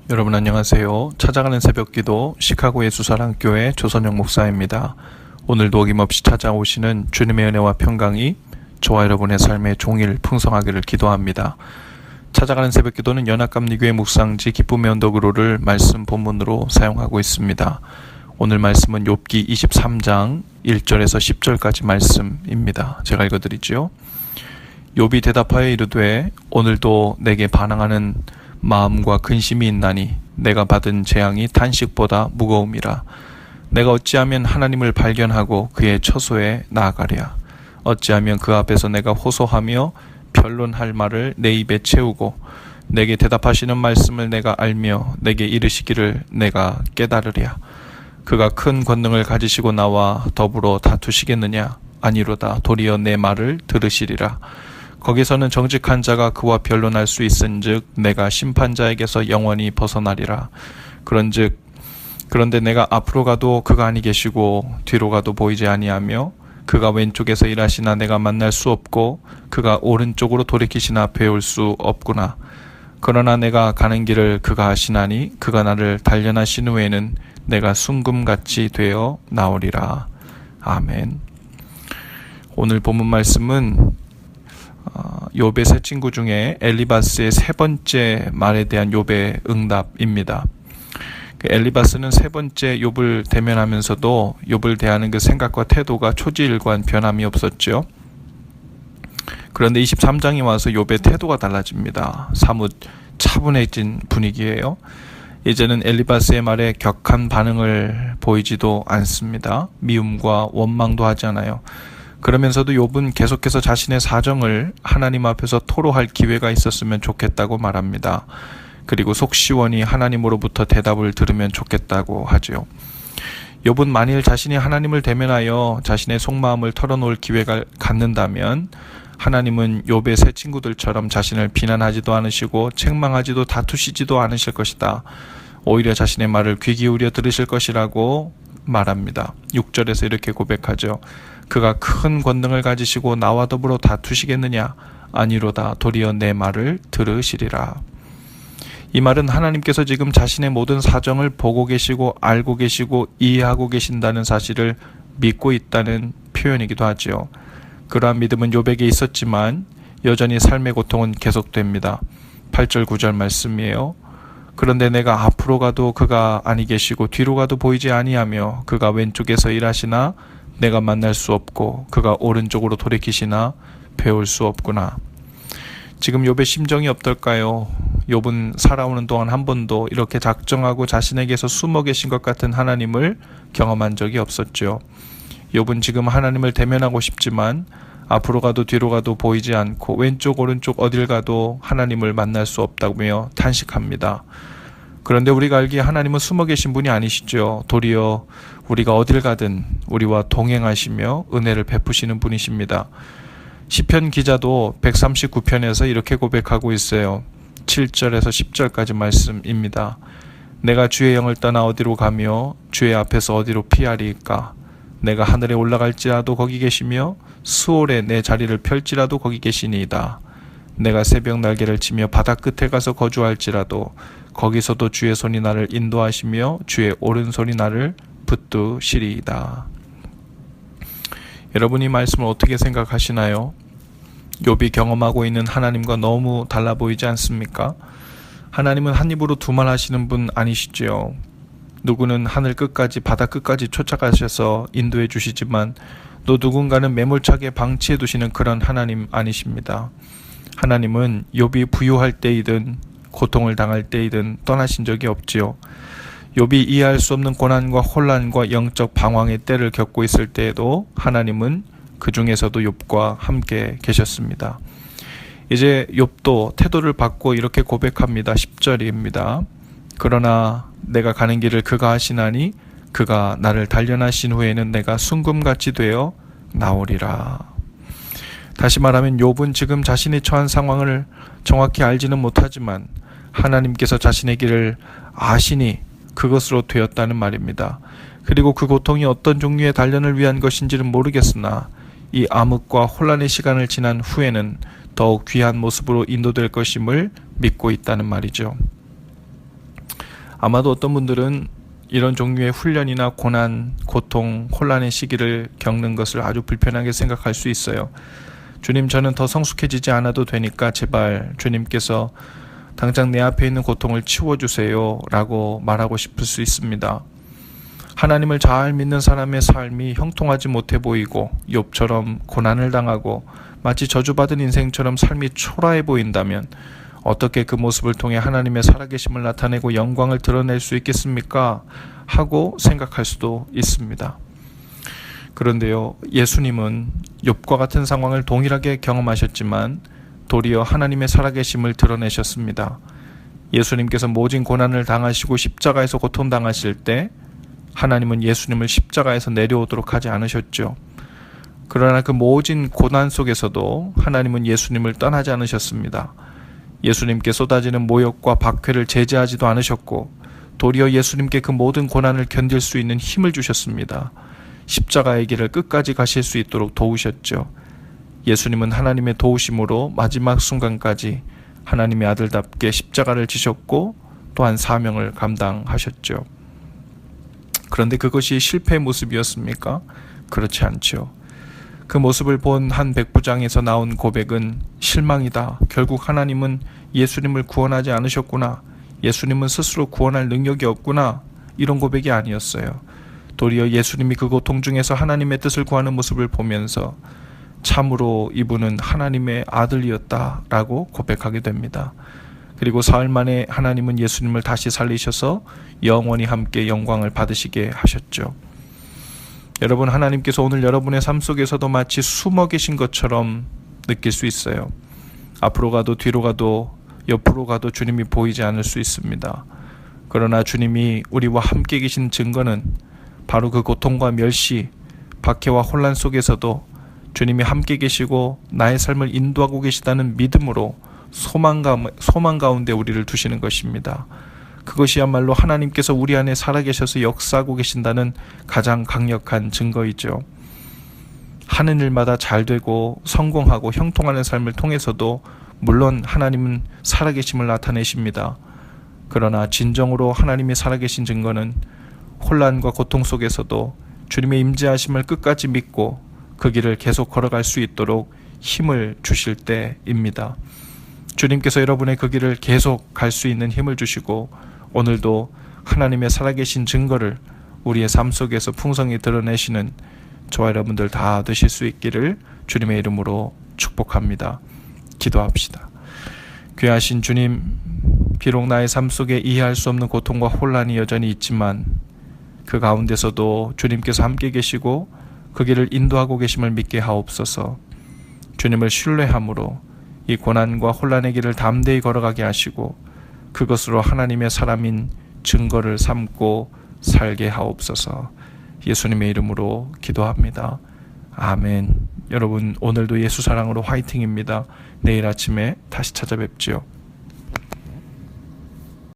여러분 안녕하세요. 찾아가는 새벽기도 시카고 예수사랑교회 조선영 목사입니다. 오늘도 어김없이 찾아오시는 주님의 은혜와 평강이 저와 여러분의 삶의 종일 풍성하기를 기도합니다. 찾아가는 새벽기도는 연합감리교회 묵상지 기쁨의 언덕으로를 말씀 본문으로 사용하고 있습니다. 오늘 말씀은 욥기 23장 1절에서 10절까지 말씀입니다. 제가 읽어드리죠. 욥이 대답하여 이르되 오늘도 내게 반항하는 마음과 근심이 있나니 내가 받은 재앙이 탄식보다 무거움이라. 내가 어찌하면 하나님을 발견하고 그의 처소에 나아가랴. 어찌하면 그 앞에서 내가 호소하며 변론할 말을 내 입에 채우고 내게 대답하시는 말씀을 내가 알며 내게 이르시기를 내가 깨달으랴. 그가 큰 권능을 가지시고 나와 더불어 다투시겠느냐? 아니로다. 도리어 내 말을 들으시리라. 거기서는 정직한 자가 그와 변론할 수 있은즉 내가 심판자에게서 영원히 벗어나리라. 그런데 내가 앞으로 가도 그가 아니 계시고 뒤로 가도 보이지 아니하며 그가 왼쪽에서 일하시나 내가 만날 수 없고 그가 오른쪽으로 돌이키시나 배울 수 없구나. 그러나 내가 가는 길을 그가 아시나니 그가 나를 단련하신 후에는 내가 순금같이 되어 나오리라. 아멘. 오늘 본문 말씀은 욥의 세 친구 중에 엘리바스의 세 번째 말에 대한 욥의 응답입니다. 엘리바스는 세 번째 욥을 대면하면서도 욥을 대하는 그 생각과 태도가 초지일관 변함이 없었죠. 그런데 23장이 와서 욥의 태도가 달라집니다. 사뭇 차분해진 분위기예요. 이제는 엘리바스의 말에 격한 반응을 보이지도 않습니다. 미움과 원망도 하지 않아요. 그러면서도 욥은 계속해서 자신의 사정을 하나님 앞에서 토로할 기회가 있었으면 좋겠다고 말합니다. 그리고 속 시원히 하나님으로부터 대답을 들으면 좋겠다고 하죠. 욥은 만일 자신이 하나님을 대면하여 자신의 속마음을 털어놓을 기회가 갖는다면 하나님은 욥의 세 친구들처럼 자신을 비난하지도 않으시고 책망하지도 다투시지도 않으실 것이다. 오히려 자신의 말을 귀 기울여 들으실 것이라고 말합니다. 6절에서 이렇게 고백하죠. 그가 큰 권능을 가지시고 나와 더불어 다투시겠느냐? 아니로다. 도리어 내 말을 들으시리라. 이 말은 하나님께서 지금 자신의 모든 사정을 보고 계시고 알고 계시고 이해하고 계신다는 사실을 믿고 있다는 표현이기도 하지요. 그러한 믿음은 욥에게 있었지만 여전히 삶의 고통은 계속됩니다. 8절 9절 말씀이에요. 그런데 내가 앞으로 가도 그가 아니 계시고 뒤로 가도 보이지 아니하며 그가 왼쪽에서 일하시나 내가 만날 수 없고 그가 오른쪽으로 돌이키시나 배울 수 없구나. 지금 욥의 심정이 어떨까요? 욥은 살아오는 동안 한 번도 이렇게 작정하고 자신에게서 숨어 계신 것 같은 하나님을 경험한 적이 없었죠. 욥은 지금 하나님을 대면하고 싶지만 앞으로 가도 뒤로 가도 보이지 않고 왼쪽 오른쪽 어딜 가도 하나님을 만날 수 없다며 탄식합니다. 그런데 우리가 알기에 하나님은 숨어 계신 분이 아니시죠. 도리어 우리가 어딜 가든 우리와 동행하시며 은혜를 베푸시는 분이십니다. 시편 기자도 139편에서 이렇게 고백하고 있어요. 7절에서 10절까지 말씀입니다. 내가 주의 영을 떠나 어디로 가며 주의 앞에서 어디로 피하리까? 내가 하늘에 올라갈지라도 거기 계시며 수월에 내 자리를 펼지라도 거기 계시니이다. 내가 새벽 날개를 치며 바다 끝에 가서 거주할지라도 거기서도 주의 손이 나를 인도하시며 주의 오른손이 나를 붙드시리이다. 여러분이 말씀을 어떻게 생각하시나요? 욥이 경험하고 있는 하나님과 너무 달라 보이지 않습니까? 하나님은 한 입으로 두 말 하시는 분 아니시죠. 누구는 하늘 끝까지 바다 끝까지 쫓아가셔서 인도해 주시지만 또 누군가는 매몰차게 방치해 두시는 그런 하나님 아니십니다. 하나님은 욥이 부유할 때이든 고통을 당할 때이든 떠나신 적이 없지요. 욥이 이해할 수 없는 고난과 혼란과 영적 방황의 때를 겪고 있을 때에도 하나님은 그 중에서도 욥과 함께 계셨습니다. 이제 욥도 태도를 바꾸어 이렇게 고백합니다. 10절입니다. 그러나 내가 가는 길을 그가 하시나니 그가 나를 단련하신 후에는 내가 순금같이 되어 나오리라. 다시 말하면 욥은 지금 자신이 처한 상황을 정확히 알지는 못하지만 하나님께서 자신의 길을 아시니 그것으로 되었다는 말입니다. 그리고 그 고통이 어떤 종류의 단련을 위한 것인지는 모르겠으나 이 암흑과 혼란의 시간을 지난 후에는 더욱 귀한 모습으로 인도될 것임을 믿고 있다는 말이죠. 아마도 어떤 분들은 이런 종류의 훈련이나 고난, 고통, 혼란의 시기를 겪는 것을 아주 불편하게 생각할 수 있어요. 주님, 저는 더 성숙해지지 않아도 되니까 제발 주님께서 당장 내 앞에 있는 고통을 치워주세요 라고 말하고 싶을 수 있습니다. 하나님을 잘 믿는 사람의 삶이 형통하지 못해 보이고 욥처럼 고난을 당하고 마치 저주받은 인생처럼 삶이 초라해 보인다면 어떻게 그 모습을 통해 하나님의 살아계심을 나타내고 영광을 드러낼 수 있겠습니까? 하고 생각할 수도 있습니다. 그런데요, 예수님은 욥과 같은 상황을 동일하게 경험하셨지만 도리어 하나님의 살아계심을 드러내셨습니다. 예수님께서 모진 고난을 당하시고 십자가에서 고통당하실 때 하나님은 예수님을 십자가에서 내려오도록 하지 않으셨죠. 그러나 그 모진 고난 속에서도 하나님은 예수님을 떠나지 않으셨습니다. 예수님께 쏟아지는 모욕과 박해를 제재하지도 않으셨고 도리어 예수님께 그 모든 고난을 견딜 수 있는 힘을 주셨습니다. 십자가의 길을 끝까지 가실 수 있도록 도우셨죠. 예수님은 하나님의 도우심으로 마지막 순간까지 하나님의 아들답게 십자가를 지셨고 또한 사명을 감당하셨죠. 그런데 그것이 실패의 모습이었습니까? 그렇지 않죠. 그 모습을 본 한 백부장에서 나온 고백은 실망이다. 결국 하나님은 예수님을 구원하지 않으셨구나. 예수님은 스스로 구원할 능력이 없구나. 이런 고백이 아니었어요. 도리어 예수님이 그 고통 중에서 하나님의 뜻을 구하는 모습을 보면서 참으로 이분은 하나님의 아들이었다라고 고백하게 됩니다. 그리고 사흘 만에 하나님은 예수님을 다시 살리셔서 영원히 함께 영광을 받으시게 하셨죠. 여러분, 하나님께서 오늘 여러분의 삶 속에서도 마치 숨어 계신 것처럼 느낄 수 있어요. 앞으로 가도 뒤로 가도 옆으로 가도 주님이 보이지 않을 수 있습니다. 그러나 주님이 우리와 함께 계신 증거는 바로 그 고통과 멸시, 박해와 혼란 속에서도 주님이 함께 계시고 나의 삶을 인도하고 계시다는 믿음으로 소망 가운데 우리를 두시는 것입니다. 그것이야말로 하나님께서 우리 안에 살아계셔서 역사하고 계신다는 가장 강력한 증거이죠. 하는 일마다 잘 되고 성공하고 형통하는 삶을 통해서도 물론 하나님은 살아계심을 나타내십니다. 그러나 진정으로 하나님이 살아계신 증거는 혼란과 고통 속에서도 주님의 임재하심을 끝까지 믿고 그 길을 계속 걸어갈 수 있도록 힘을 주실 때입니다. 주님께서 여러분의 그 길을 계속 갈 수 있는 힘을 주시고 오늘도 하나님의 살아계신 증거를 우리의 삶 속에서 풍성히 드러내시는 저와 여러분들 다 되실 수 있기를 주님의 이름으로 축복합니다. 기도합시다. 귀하신 주님, 비록 나의 삶 속에 이해할 수 없는 고통과 혼란이 여전히 있지만 그 가운데서도 주님께서 함께 계시고 그 길을 인도하고 계심을 믿게 하옵소서. 주님을 신뢰함으로 이 고난과 혼란의 길을 담대히 걸어가게 하시고 그것으로 하나님의 사람인 증거를 삼고 살게 하옵소서. 예수님의 이름으로 기도합니다. 아멘. 여러분, 오늘도 예수 사랑으로 화이팅입니다. 내일 아침에 다시 찾아뵙지요.